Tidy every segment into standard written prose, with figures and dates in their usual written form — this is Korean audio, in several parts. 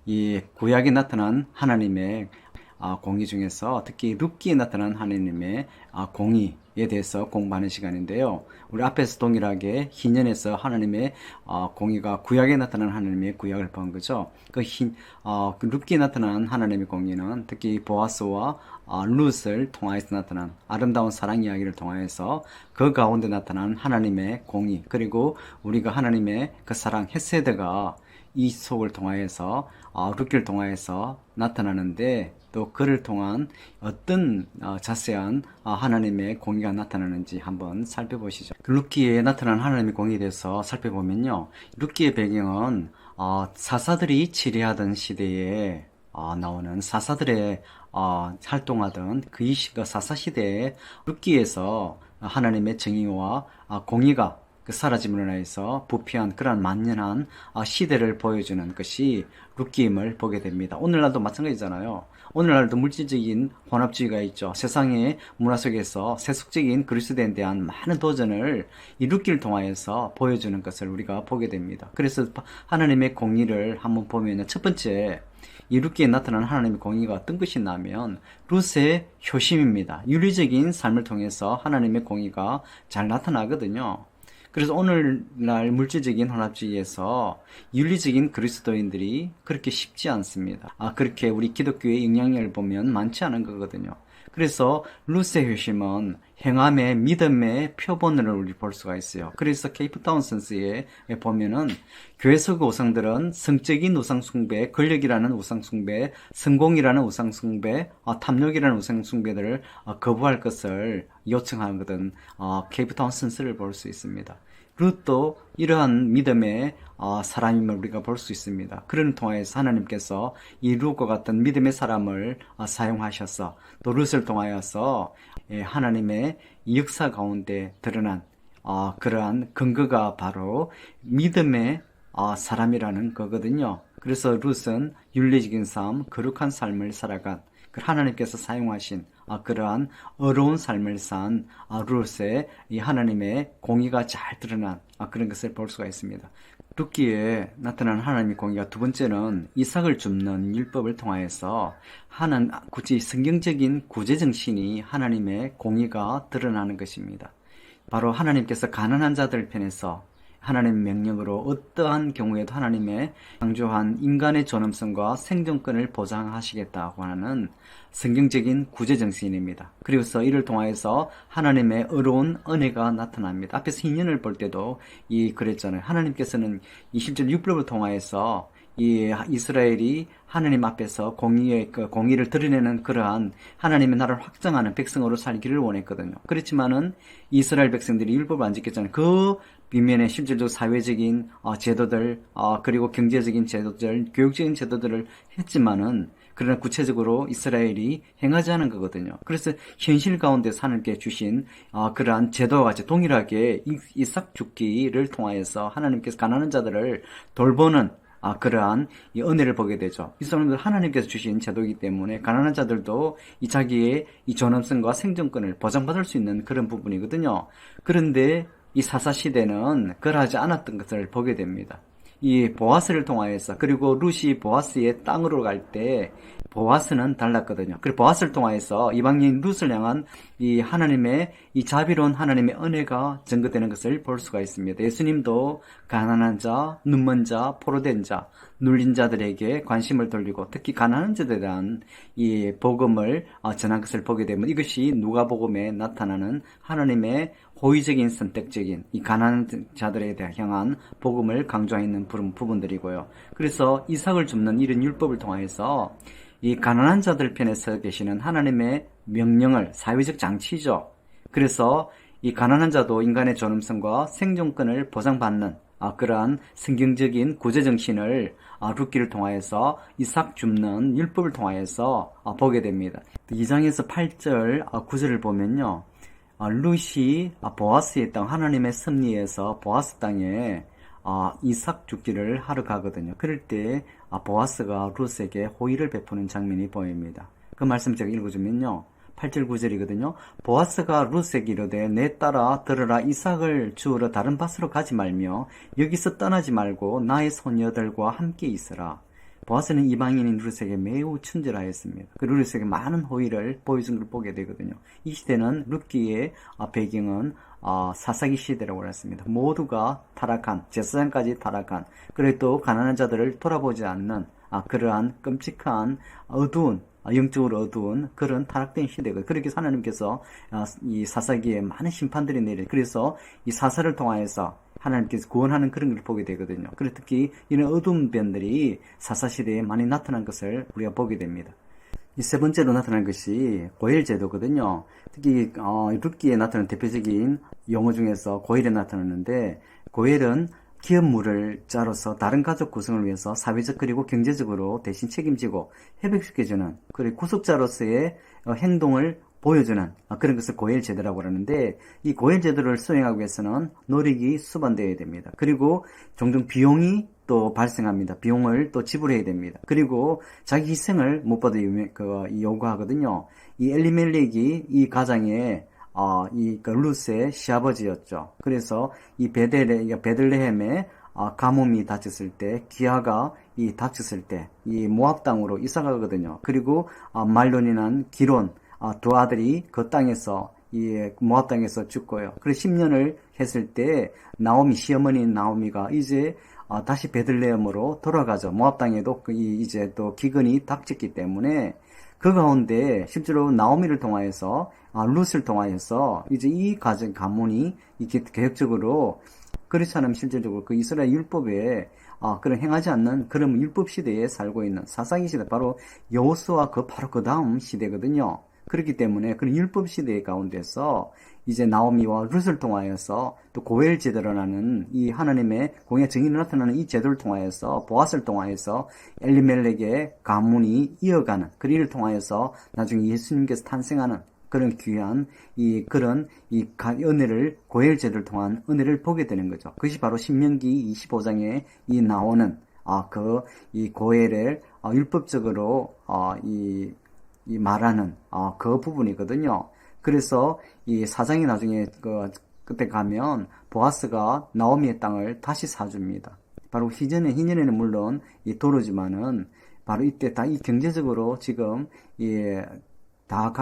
이 구약에 나타난 하나님의 공의 중에서 특히 룻기에 나타난 하나님의 공의에 대해서 공부하는 시간인데요. 우리 앞에서 동일하게 희년에서 하나님의 공의가 구약에 나타난 하나님의 구약을 본 거죠. 그 룻기에 나타난 하나님의 공의는 특히 보아스와 룻을 통하여서 나타난 아름다운 사랑 이야기를 통하여서 그 가운데 나타난 하나님의 공의, 그리고 우리가 하나님의 그 사랑 헤세드가 이 속을 통하여서 룻기를 통하여서 나타나는데, 또 그를 통한 어떤 자세한 하나님의 공의가 나타나는지 한번 살펴보시죠. 그 룻기에 나타난 하나님의 공의에 대해서 살펴보면요, 룻기의 배경은 사사들이 치리하던 시대에 나오는 사사들의 활동하던 그 사사시대에 룻기에서 하나님의 정의와 공의가 그 사라짐으로 인해서 부패한 그러한 만연한 시대를 보여주는 것이 룻기임을 보게 됩니다. 오늘날도 마찬가지잖아요. 오늘날도 물질적인 혼합주의가 있죠. 세상의 문화 속에서 세속적인 그리스도에 대한 많은 도전을 이 룻기를 통하여서 보여주는 것을 우리가 보게 됩니다. 그래서 하나님의 공의를 한번 보면 첫 번째, 이 룻기에 나타나는 하나님의 공의가 어떤 것이냐면 룻의 효심입니다. 윤리적인 삶을 통해서 하나님의 공의가 잘 나타나거든요. 그래서 오늘날 물질적인 혼합주의에서 윤리적인 그리스도인들이 그렇게 쉽지 않습니다. 그렇게 우리 기독교의 영향력을 보면 많지 않은 거거든요. 그래서 룻의 효심은 행함의 믿음의 표본으로 우리 볼 수가 있어요. 그래서 케이프타운 선스에 보면은 교회 속 우상들은 성적인 우상숭배, 권력이라는 우상숭배, 성공이라는 우상숭배, 탐욕이라는 우상숭배들을 거부할 것을 요청하거든 케이프타운 선스를 볼 수 있습니다. 룻도 이러한 믿음의 사람임을 우리가 볼 수 있습니다. 그런 통하여서 하나님께서 이 룻과 같은 믿음의 사람을 사용하셔서 또 룻을 통하여서 하나님의 역사 가운데 드러난 그러한 근거가 바로 믿음의 사람이라는 거거든요. 그래서 룻은 윤리적인 삶, 거룩한 삶을 살아간 하나님께서 사용하신 그러한 어려운 삶을 산 룻의 이 하나님의 공의가 잘 드러난 그런 것을 볼 수가 있습니다. 룻기에 나타난 하나님의 공의가 두 번째는 이삭을 줍는 율법을 통하여서 굳이 성경적인 구제정신이 하나님의 공의가 드러나는 것입니다. 바로 하나님께서 가난한 자들 편에서 하나님의 명령으로 어떠한 경우에도 하나님의 창조한 인간의 존엄성과 생존권을 보장하시겠다고 하는 성경적인 구제정신입니다. 그래서 이를 통하여서 하나님의 어려운 은혜가 나타납니다. 앞에서 희년을 볼 때도 그랬잖아요. 하나님께서는 이 실제 율법을 통하여서 이 이스라엘이 하나님 앞에서 공의를 드러내는 그러한 하나님의 나라를 확장하는 백성으로 살기를 원했거든요. 그렇지만은 이스라엘 백성들이 율법을 안 지켰잖아요. 그 뒷면에 실질적으로 사회적인 제도들, 그리고 경제적인 제도들, 교육적인 제도들을 했지만은 그러나 구체적으로 이스라엘이 행하지 않은 거거든요. 그래서 현실 가운데서 하나님께 주신 그러한 제도와 같이 동일하게 이삭 죽기를 통하여서 하나님께서 가난한 자들을 돌보는 그러한 이 은혜를 보게 되죠. 이 사람들 하나님께서 주신 제도이기 때문에 가난한 자들도 자기의 이 존엄성과 생존권을 보장받을 수 있는 그런 부분이거든요. 그런데 이 사사시대는 그러하지 않았던 것을 보게 됩니다. 이 보아스를 통하여서, 그리고 룻이 보아스의 땅으로 갈 때 보아스는 달랐거든요. 그리고 보아스를 통하여서 이방인 룻을 향한 이 하나님의 이 자비로운 하나님의 은혜가 증거되는 것을 볼 수가 있습니다. 예수님도 가난한 자, 눈먼 자, 포로된 자, 눌린 자들에게 관심을 돌리고 특히 가난한 자들에 대한 이 복음을 전한 것을 보게 되면 이것이 누가복음에 나타나는 하나님의 호의적인 선택적인 이 가난한 자들에 향한 복음을 강조하는 부분들이고요. 그래서 이삭을 줍는 이런 율법을 통해서 이 가난한 자들 편에 서 계시는 하나님의 명령을, 사회적 장치죠. 그래서 이 가난한 자도 인간의 존엄성과 생존권을 보장받는 그러한 성경적인 구제정신을 룻기를 통하여서 이삭 줍는 율법을 통하여서 보게 됩니다. 2장에서 8절 9절을 보면요, 룻이 보아스의 땅, 하나님의 섭리에서 보아스 땅에 이삭 죽기를 하러 가거든요. 그럴 때 보아스가 룻에게 호의를 베푸는 장면이 보입니다. 그 말씀 제가 읽어주면요, 8절 9절이거든요. 보아스가 룻에게 이르되 내 딸아 들으라, 이삭을 주우러 다른 밭으로 가지 말며 여기서 떠나지 말고 나의 소녀들과 함께 있으라. 보아스는 이방인인 룻에게 매우 친절하였습니다. 그 룻에게 많은 호의를 보여준 걸 보게 되거든요. 이 시대는 룻기의 배경은 사사기 시대라고 했습니다. 모두가 타락한, 제사장까지 타락한, 그리고 또 가난한 자들을 돌아보지 않는 그러한 끔찍한 어두운, 영적으로 어두운 그런 타락된 시대가, 그렇게 하나님께서 이 사사기에 많은 심판들이 내려, 그래서 이 사사를 통하여서 하나님께서 구원하는 그런 걸 보게 되거든요. 그리고 특히 이런 어두운 변들이 사사시대에 많이 나타난 것을 우리가 보게 됩니다. 이 세 번째로 나타난 것이 고엘제도거든요. 특히 룻기에 나타나는 대표적인 용어 중에서 고엘에 나타나는데, 고엘은 기업물을 자로서 다른 가족 구성을 위해서 사회적 그리고 경제적으로 대신 책임지고 회복시켜주는, 그리고 구속자로서의 행동을 보여주는 그런 것을 고엘제도라고 하는데, 이 고엘제도를 수행하기 위해서는 노력이 수반되어야 됩니다. 그리고 종종 비용이 또 발생합니다. 비용을 또 지불해야 됩니다. 그리고 자기 희생을 무엇보다 요구하거든요. 이 엘리멜렉이 이 가장의 룻의 시아버지였죠. 그래서 이 베들레헴의 가뭄이 닥쳤을 때, 기아가 닥쳤을 때 이 모압 땅으로 이사가거든요. 그리고 말론이 난 기론 두 아들이 그 땅에서 이 모압 땅에서 죽고요. 그래서 10년을 했을 때 나오미, 시어머니인 나오미가 이제 다시 베들레헴으로 돌아가죠. 모압 땅에도 이제 또 기근이 닥쳤기 때문에 그 가운데 실제로 나오미를 통하여서 룻을 통하여서 이제 이 가문이 이렇게 계획적으로, 그렇지 않으면 실질적으로 그 이스라엘 율법에 그런 행하지 않는 그런 율법 시대에 살고 있는 사사기 시대, 바로 여호수아 바로 그 다음 시대거든요. 그렇기 때문에 그런 율법 시대 가운데서 이제 나오미와 룻을 통하여서 또 고엘 제도라는 이 하나님의 공의 정의를 나타나는 이 제도를 통하여서, 보아스를 통하여서 엘리멜렉의 가문이 이어가는 그 일을 통하여서 나중에 예수님께서 탄생하는 그런 귀한 그런 은혜를, 고엘 제도를 통한 은혜를 보게 되는 거죠. 그것이 바로 신명기 25장에 나오는 이 고엘을 율법적으로 말하는 그 부분이거든요. 그래서 이 사장이 나중에 그때 가면 보아스가 나오미의 땅을 다시 사줍니다. 바로 희년에는 물론 도로지만은 바로 이때 다 경제적으로 지금 다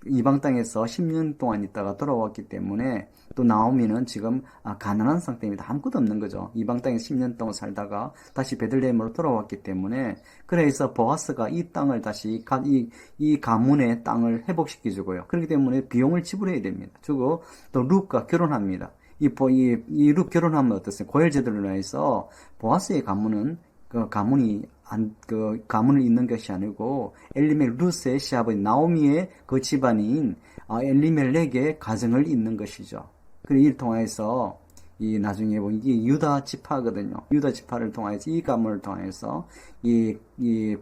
이방 땅에서 10년 동안 있다가 돌아왔기 때문에, 또 나오미는 지금 가난한 상태입니다. 아무것도 없는 거죠. 이방 땅에서 10년 동안 살다가 다시 베들레헴으로 돌아왔기 때문에, 그래서 보아스가 이 땅을 다시 이 가문의 땅을 회복시켜주고요. 그렇기 때문에 비용을 지불해야 됩니다. 주고 또 룻과 결혼합니다. 이 룻 결혼하면 어떻습니까? 고엘 제도로 인해서 보아스의 가문은 가문을 잇는 것이 아니고 엘리멜 룻의 시아버지 나오미의 그 집안인 엘리멜렉의 가정을 잇는 것이죠. 그리고 이를 통해서 나중에 보면 이게 유다 지파거든요. 유다 지파를 통해서 이 가문을 통해서 이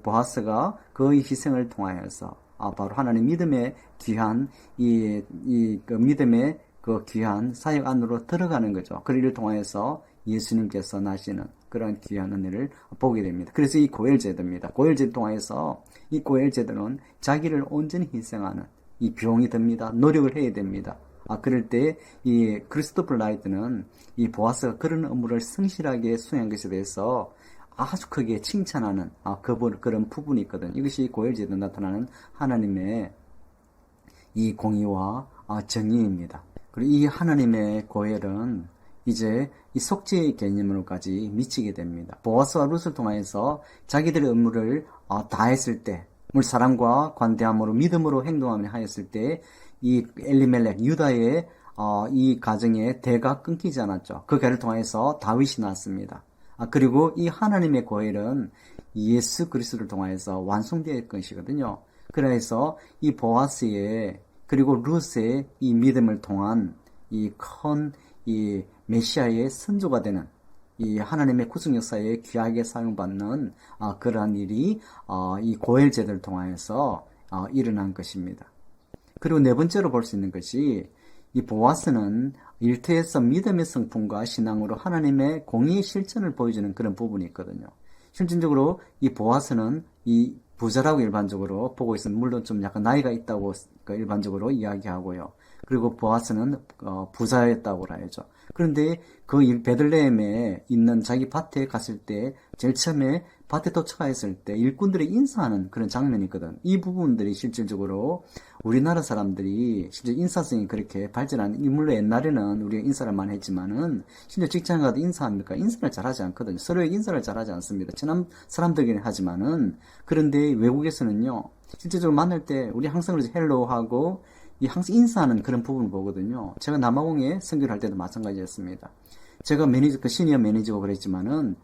보아스가 그의 희생을 통하여서 바로 하나님 믿음의 귀한 그 믿음의 그 귀한 사역 안으로 들어가는 거죠. 그 일을 통해서 예수님께서 나시는 그런 귀한 은혜를 보게 됩니다. 그래서 이 고엘제도입니다. 고엘제도 통해서 이 고엘제도는 자기를 온전히 희생하는 이 비용이 듭니다. 노력을 해야 됩니다. 그럴 때 이 크리스토퍼 라이트는 이 보아스가 그런 업무를 성실하게 수행한 것에 대해서 아주 크게 칭찬하는 그런 부분이 있거든요. 이것이 고엘제도에 나타나는 하나님의 이 공의와 정의입니다. 그리고 이 하나님의 고엘은 이제 이 속죄의 개념으로까지 미치게 됩니다. 보아스와 룻을 통해서 자기들의 업무를 다했을 때, 사랑과 관대함으로 믿음으로 행동하며 하였을 때, 이 엘리멜렉 유다의 이 가정의 대가 끊기지 않았죠. 그 개를 통해서 다윗이 났습니다. 그리고 이 하나님의 고엘은 예수 그리스도를 통해서 완성될 것이거든요. 그래서 이 보아스의 그리고 룻의 이 믿음을 통한 이 큰 메시아의 선조가 되는 이 하나님의 구속 역사에 귀하게 사용받는 그러한 일이 이 고엘 제도를 통하여서 일어난 것입니다. 그리고 네 번째로 볼 수 있는 것이 이 보아스는 일터에서 믿음의 성품과 신앙으로 하나님의 공의의 실천을 보여주는 그런 부분이 있거든요. 실질적으로 이 보아스는 이 부자라고 일반적으로 보고 있으면, 물론 좀 약간 나이가 있다고 일반적으로 이야기하고요. 그리고 보아스는 부자였다고 해야죠. 그런데 그 베들레헴에 있는 자기 밭에 갔을 때 제일 처음에 밭에 도착했을 때 일꾼들이 인사하는 그런 장면이 있거든. 이 부분들이 실질적으로 우리나라 사람들이 실제 인사성이 그렇게 발전한, 물론 옛날에는 우리가 인사를 많이 했지만은 실제 직장에 가도 인사합니까? 인사를 잘하지 않거든요. 서로에게 인사를 잘하지 않습니다. 친한 사람들끼리 하지만은, 그런데 외국에서는요, 실제적으로 만날 때 우리 항상 그래서 헬로 하고 이 항상 인사하는 그런 부분을 보거든요. 제가 남아공에 선교를 할 때도 마찬가지였습니다. 제가 매니저, 그 시니어 매니저고 그랬지만은,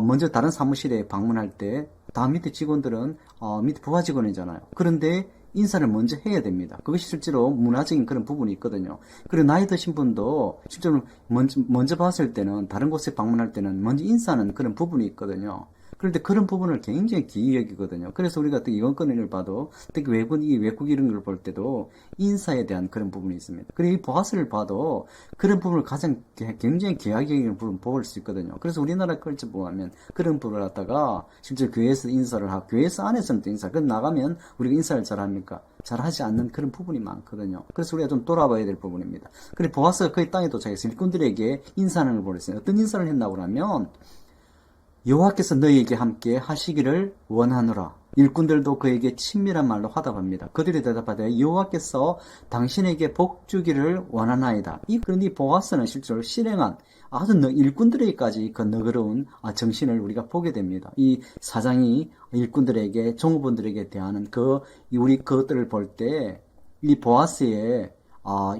먼저 다른 사무실에 방문할 때, 다 밑에 직원들은, 밑에 부하 직원이잖아요. 그런데 인사를 먼저 해야 됩니다. 그것이 실제로 문화적인 그런 부분이 있거든요. 그리고 나이 드신 분도 실제로 먼저 봤을 때는, 다른 곳에 방문할 때는 먼저 인사하는 그런 부분이 있거든요. 그런데 그런 부분을 굉장히 기이 여기거든요. 그래서 우리가 또 이번 건을 봐도, 특히 외국 이런 걸 볼 때도 인사에 대한 그런 부분이 있습니다. 그리고 이 보아스를 봐도 그런 부분을 굉장히 귀하게 여기는 부분 볼 수 있거든요. 그래서 우리나라 컬처 보면 그런 부분을 갖다가 실제 교회에서 인사를 하고, 교회에서 안에서는 또 인사, 그럼 나가면 우리가 인사를 잘합니까? 잘하지 않는 그런 부분이 많거든요. 그래서 우리가 좀 돌아봐야 될 부분입니다. 그리고 보아스가 거의 땅에 도착해서 일꾼들에게 인사하는 걸 보냈어요. 어떤 인사를 했나고 하면, 여호와께서 너희에게 함께 하시기를 원하노라. 일꾼들도 그에게 친밀한 말로 화답합니다. 그들이 대답하되 여호와께서 당신에게 복 주기를 원하나이다. 그런데 이 보아스는 실제로 실행한 아주 일꾼들에게까지 그 너그러운 정신을 우리가 보게 됩니다. 이 사장이 일꾼들에게, 종업원들에게 대하는 우리 그것들을 볼 때 이 보아스의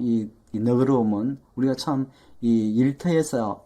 이 너그러움은 우리가 참 이 일터에서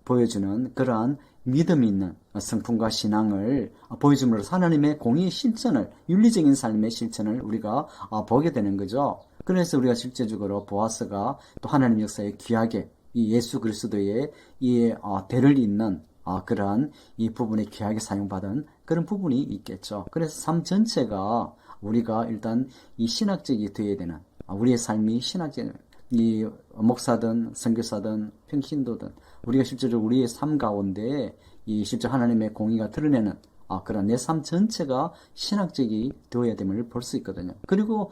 보여주는 그러한 믿음이 있는 성품과 신앙을 보여줌으로써 하나님의 공의의 실천을, 윤리적인 삶의 실천을 우리가 보게 되는 거죠. 그래서 우리가 실제적으로 보아스가 또 하나님 역사에 귀하게 이 예수 그리스도의 이 대를 잇는 그러한 이 부분에 귀하게 사용받은 그런 부분이 있겠죠. 그래서 삶 전체가 우리가 일단 이 신학적이 되어야 되는, 우리의 삶이 신학적, 이 목사든 선교사든 평신도든 우리가 실제로 우리의 삶 가운데 이 실제 하나님의 공의가 드러내는 그런 내 삶 전체가 신학적이 되어야 됨을 볼 수 있거든요. 그리고